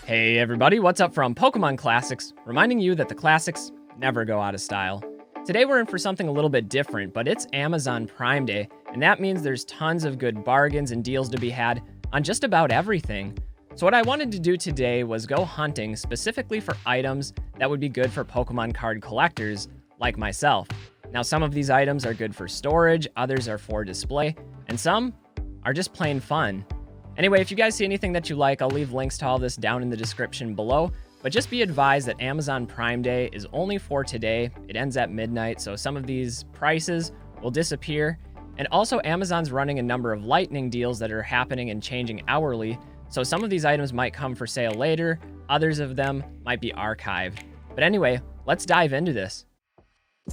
Hey everybody, what's up from Pokemon Classics, reminding you that the classics never go out of style. Today we're in for something a little bit different, but it's Amazon Prime Day, and that means there's tons of good bargains and deals to be had on just about everything. So what I wanted to do today was go hunting specifically for items that would be good for Pokemon card collectors like myself. Now some of these items are good for storage, others are for display, and some are just plain fun. Anyway, if you guys see anything that you like, I'll leave links to all this down in the description below. But just be advised that Amazon Prime Day is only for today. It ends at midnight, so some of these prices will disappear. And also, Amazon's running a number of lightning deals that are happening and changing hourly. So some of these items might come for sale later, others of them might be archived. But anyway, let's dive into this.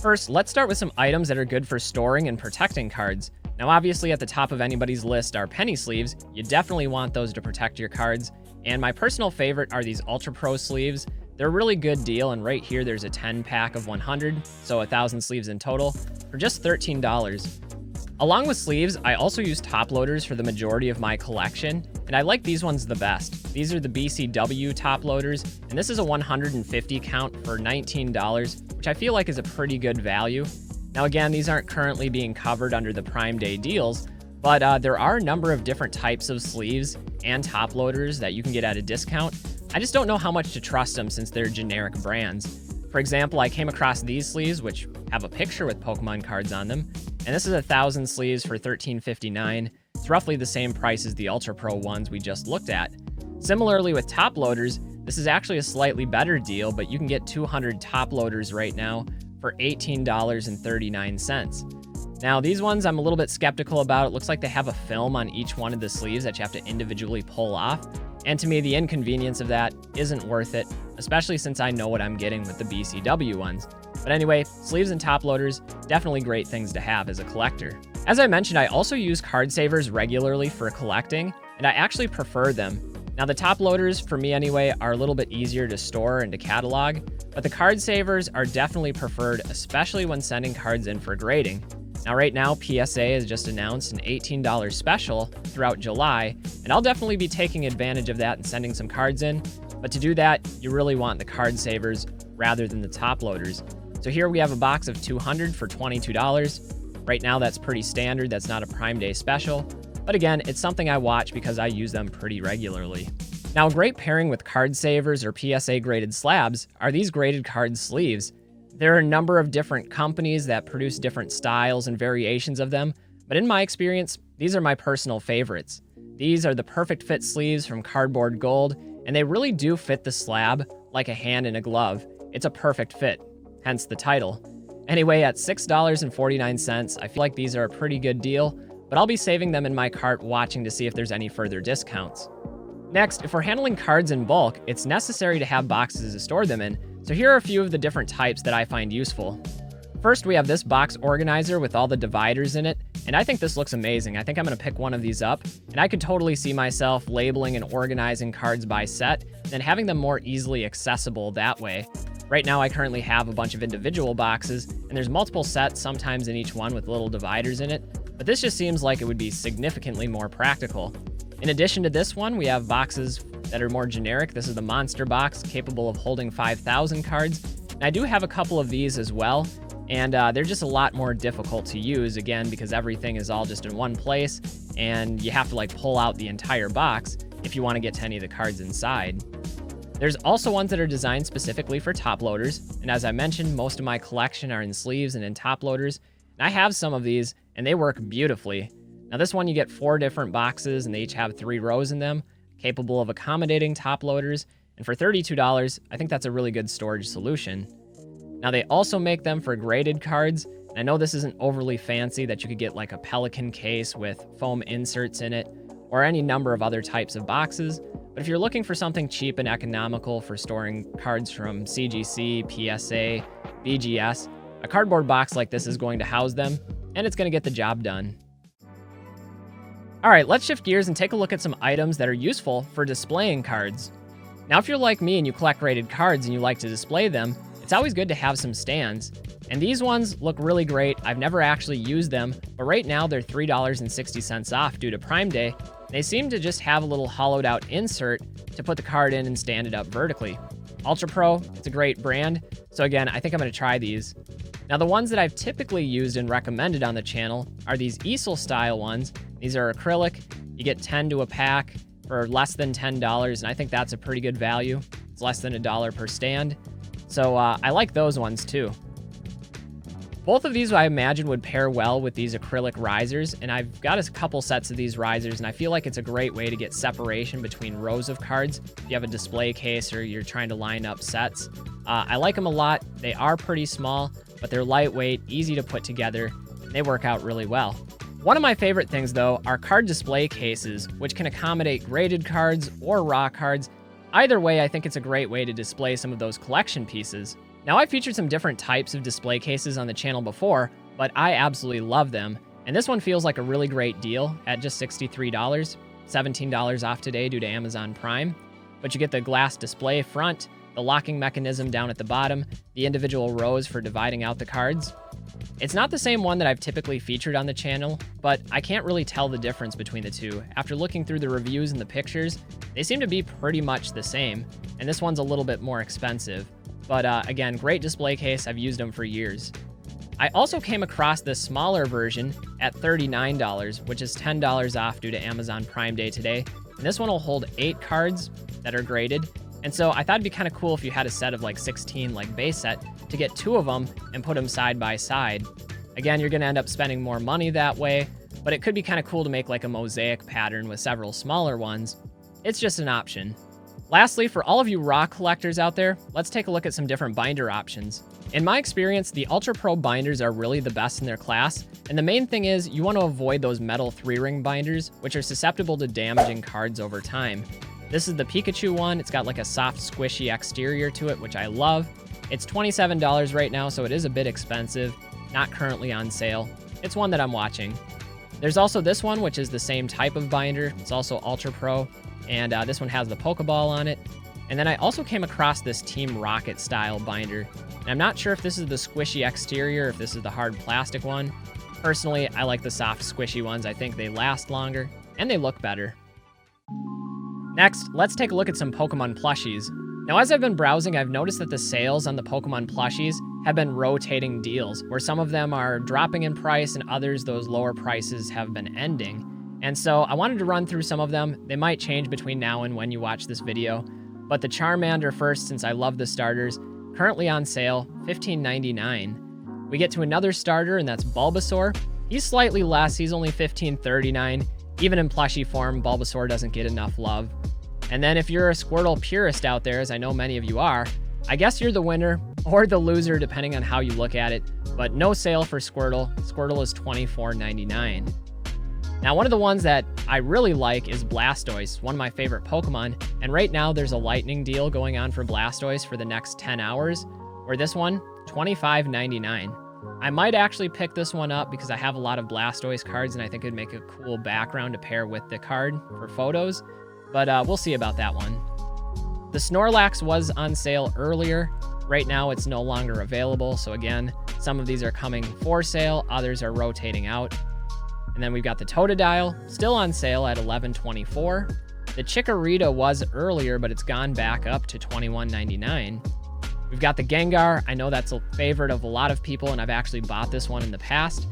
First, let's start with some items that are good for storing and protecting cards. Now obviously at the top of anybody's list are penny sleeves. You definitely want those to protect your cards. And my personal favorite are these Ultra Pro sleeves. They're a really good deal, and right here there's a 10 pack of 100, so 1,000 sleeves in total, for just $13. Along with sleeves, I also use top loaders for the majority of my collection, and I like these ones the best. These are the BCW top loaders, and this is a 150 count for $19, which I feel like is a pretty good value. Now again, these aren't currently being covered under the Prime Day deals, but there are a number of different types of sleeves and top loaders that you can get at a discount. I just don't know how much to trust them since they're generic brands. For example, I came across these sleeves, which have a picture with Pokemon cards on them, and this is 1,000 sleeves for $13.59. It's roughly the same price as the Ultra Pro ones we just looked at. Similarly with top loaders, this is actually a slightly better deal, but you can get 200 top loaders right now for $18.39. Now these ones I'm a little bit skeptical about. It looks like they have a film on each one of the sleeves that you have to individually pull off. And to me, the inconvenience of that isn't worth it, especially since I know what I'm getting with the BCW ones. But anyway, sleeves and top loaders, definitely great things to have as a collector. As I mentioned, I also use card savers regularly for collecting, and I actually prefer them. Now the top loaders, for me anyway, are a little bit easier to store and to catalog, but the card savers are definitely preferred, especially when sending cards in for grading. Now right now, PSA has just announced an $18 special throughout July, and I'll definitely be taking advantage of that and sending some cards in, but to do that, you really want the card savers rather than the top loaders. So here we have a box of 200 for $22. Right now that's pretty standard, that's not a Prime Day special, but again, it's something I watch because I use them pretty regularly. Now a great pairing with card savers or PSA graded slabs are these graded card sleeves. There are a number of different companies that produce different styles and variations of them, but in my experience, these are my personal favorites. These are the perfect fit sleeves from Cardboard Gold, and they really do fit the slab like a hand in a glove. It's a perfect fit, hence the title. Anyway, at $6.49, I feel like these are a pretty good deal, but I'll be saving them in my cart watching to see if there's any further discounts. Next, if we're handling cards in bulk, it's necessary to have boxes to store them in, so here are a few of the different types that I find useful. First, we have this box organizer with all the dividers in it, and I think this looks amazing. I think I'm going to pick one of these up, and I could totally see myself labeling and organizing cards by set, then having them more easily accessible that way. Right now, I currently have a bunch of individual boxes, and there's multiple sets, sometimes in each one with little dividers in it, but this just seems like it would be significantly more practical. In addition to this one, we have boxes that are more generic. This is the Monster Box, capable of holding 5,000 cards. And I do have a couple of these as well, and they're just a lot more difficult to use, again, because everything is all just in one place, and you have to like pull out the entire box if you want to get to any of the cards inside. There's also ones that are designed specifically for top loaders, and as I mentioned, most of my collection are in sleeves and in top loaders, and I have some of these, and they work beautifully. Now this one you get 4 different boxes, and they each have 3 rows in them, capable of accommodating top loaders, and for $32, I think that's a really good storage solution. Now they also make them for graded cards, and I know this isn't overly fancy that you could get like a Pelican case with foam inserts in it, or any number of other types of boxes, but if you're looking for something cheap and economical for storing cards from CGC, PSA, BGS, a cardboard box like this is going to house them, and it's going to get the job done. Alright, let's shift gears and take a look at some items that are useful for displaying cards. Now if you're like me and you collect graded cards and you like to display them, it's always good to have some stands. And these ones look really great. I've never actually used them, but right now they're $3.60 off due to Prime Day. They seem to just have a little hollowed out insert to put the card in and stand it up vertically. Ultra Pro, it's a great brand. So again, I think I'm going to try these. Now the ones that I've typically used and recommended on the channel are these easel style ones. These are acrylic. You get 10 to a pack for less than $10, and I think that's a pretty good value. It's less than $1 per stand. So I like those ones too. Both of these I imagine would pair well with these acrylic risers, and I've got a couple sets of these risers, and I feel like it's a great way to get separation between rows of cards if you have a display case or you're trying to line up sets. I like them a lot. They are pretty small, but they're lightweight, easy to put together, and they work out really well. One of my favorite things, though, are card display cases, which can accommodate graded cards or raw cards. Either way, I think it's a great way to display some of those collection pieces. Now, I've featured some different types of display cases on the channel before, but I absolutely love them. And this one feels like a really great deal at just $63, $17 off today due to Amazon Prime. But you get the glass display front, the locking mechanism down at the bottom, the individual rows for dividing out the cards. It's not the same one that I've typically featured on the channel, but I can't really tell the difference between the two. After looking through the reviews and the pictures, they seem to be pretty much the same, and this one's a little bit more expensive. But again, great display case. I've used them for years. I also came across this smaller version at $39, which is $10 off due to Amazon Prime Day today. And this one will hold 8 cards that are graded. And so I thought it'd be kind of cool if you had a set of like 16 like base set to get 2 of them and put them side by side. Again, you're going to end up spending more money that way, but it could be kind of cool to make like a mosaic pattern with several smaller ones. It's just an option. Lastly, for all of you raw collectors out there, let's take a look at some different binder options. In my experience, the Ultra Pro binders are really the best in their class, and the main thing is you want to avoid those metal 3-ring binders, which are susceptible to damaging cards over time. This is the Pikachu one. It's got like a soft, squishy exterior to it, which I love. It's $27 right now, so it is a bit expensive, not currently on sale. It's one that I'm watching. There's also this one, which is the same type of binder. It's also Ultra Pro. And this one has the Pokeball on it. And then I also came across this Team Rocket style binder. And I'm not sure if this is the squishy exterior, if this is the hard plastic one. Personally, I like the soft squishy ones. I think they last longer and they look better. Next, let's take a look at some Pokemon plushies. Now, as I've been browsing, I've noticed that the sales on the Pokemon plushies have been rotating deals, where some of them are dropping in price and others, those lower prices have been ending. And so I wanted to run through some of them. They might change between now and when you watch this video. But the Charmander first, since I love the starters, currently on sale, $15.99. We get to another starter, and that's Bulbasaur. He's slightly less, he's only $15.39. Even in plushie form, Bulbasaur doesn't get enough love. And then if you're a Squirtle purist out there, as I know many of you are, I guess you're the winner or the loser depending on how you look at it. But no sale for Squirtle. Squirtle is $24.99. Now, one of the ones that I really like is Blastoise, one of my favorite Pokemon, and right now there's a lightning deal going on for Blastoise for the next 10 hours, where this one, $25.99. I might actually pick this one up because I have a lot of Blastoise cards and I think it'd make a cool background to pair with the card for photos, but we'll see about that one. The Snorlax was on sale earlier. Right now it's no longer available, so again, some of these are coming for sale, others are rotating out. And then we've got the Totodile, still on sale at $11.24. The Chikorita was earlier, but it's gone back up to $21.99. We've got the Gengar. I know that's a favorite of a lot of people, and I've actually bought this one in the past.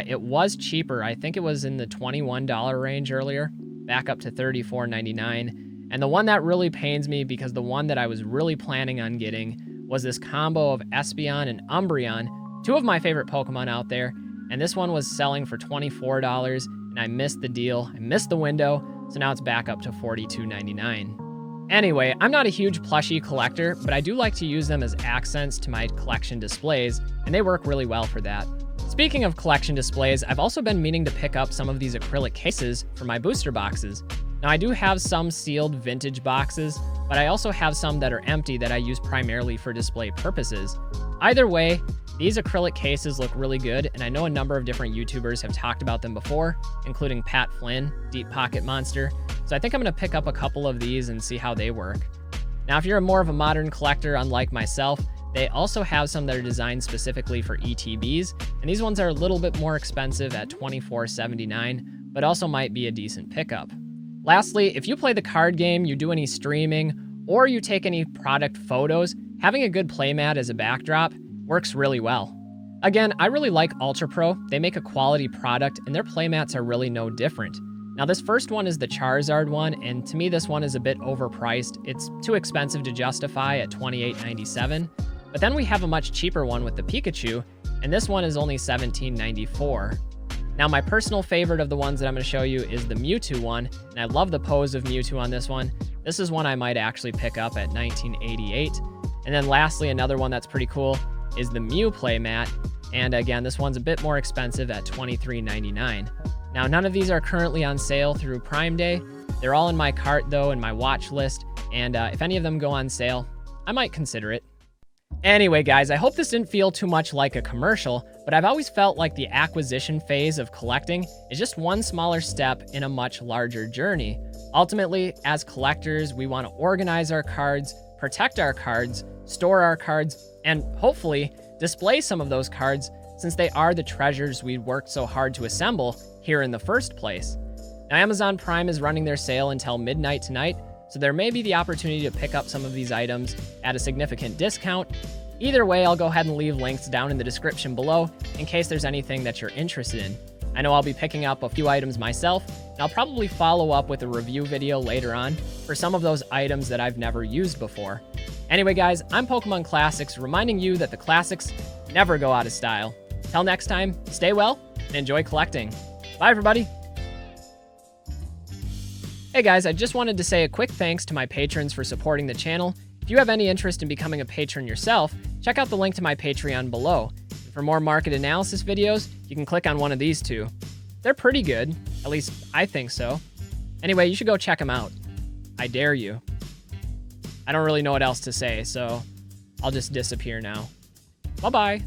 It was cheaper. I think it was in the $21 range earlier, back up to $34.99. And the one that really pains me, because the one that I was really planning on getting was this combo of Espeon and Umbreon, 2 of my favorite Pokemon out there. And this one was selling for $24, and I missed the deal. I missed the window, so now it's back up to $42.99. Anyway, I'm not a huge plushie collector, but I do like to use them as accents to my collection displays, and they work really well for that. Speaking of collection displays, I've also been meaning to pick up some of these acrylic cases for my booster boxes. Now, I do have some sealed vintage boxes, but I also have some that are empty that I use primarily for display purposes. Either way, these acrylic cases look really good, and I know a number of different YouTubers have talked about them before, including Pat Flynn, Deep Pocket Monster, so I think I'm going to pick up a couple of these and see how they work. Now, if you're more of a modern collector, unlike myself, They also have some that are designed specifically for ETBs, and these ones are a little bit more expensive at $24.79, but also might be a decent pickup. Lastly, if you play the card game, you do any streaming, or you take any product photos, having a good playmat as a backdrop works really well. Again, I really like Ultra Pro. They make a quality product, and their playmats are really no different. Now, this first one is the Charizard one, and to me, this one is a bit overpriced. It's too expensive to justify at $28.97. But then we have a much cheaper one with the Pikachu, and this one is only $17.94. Now, my personal favorite of the ones that I'm going to show you is the Mewtwo one, and I love the pose of Mewtwo on this one. This is one I might actually pick up at $19.88. And then lastly, another one that's pretty cool is the Mew playmat, and again, this one's a bit more expensive at $23.99. Now, none of these are currently on sale through Prime Day. They're all in my cart, though, in my watch list, and if any of them go on sale, I might consider it. Anyway, guys, I hope this didn't feel too much like a commercial, but I've always felt like the acquisition phase of collecting is just one smaller step in a much larger journey. Ultimately, as collectors, we want to organize our cards, protect our cards, store our cards, and hopefully display some of those cards since they are the treasures we worked so hard to assemble here in the first place. Now, Amazon Prime is running their sale until midnight tonight, so there may be the opportunity to pick up some of these items at a significant discount. Either way, I'll go ahead and leave links down in the description below in case there's anything that you're interested in. I know I'll be picking up a few items myself, and I'll probably follow up with a review video later on for some of those items that I've never used before. Anyway, guys, I'm Pokemon Classics, reminding you that the classics never go out of style. Till next time, stay well and enjoy collecting. Bye, everybody. Hey guys, I just wanted to say a quick thanks to my patrons for supporting the channel. If you have any interest in becoming a patron yourself, check out the link to my Patreon below. For more market analysis videos, you can click on one of these two. They're pretty good, at least I think so. Anyway, you should go check them out. I dare you. I don't really know what else to say, so I'll just disappear now. Bye-bye.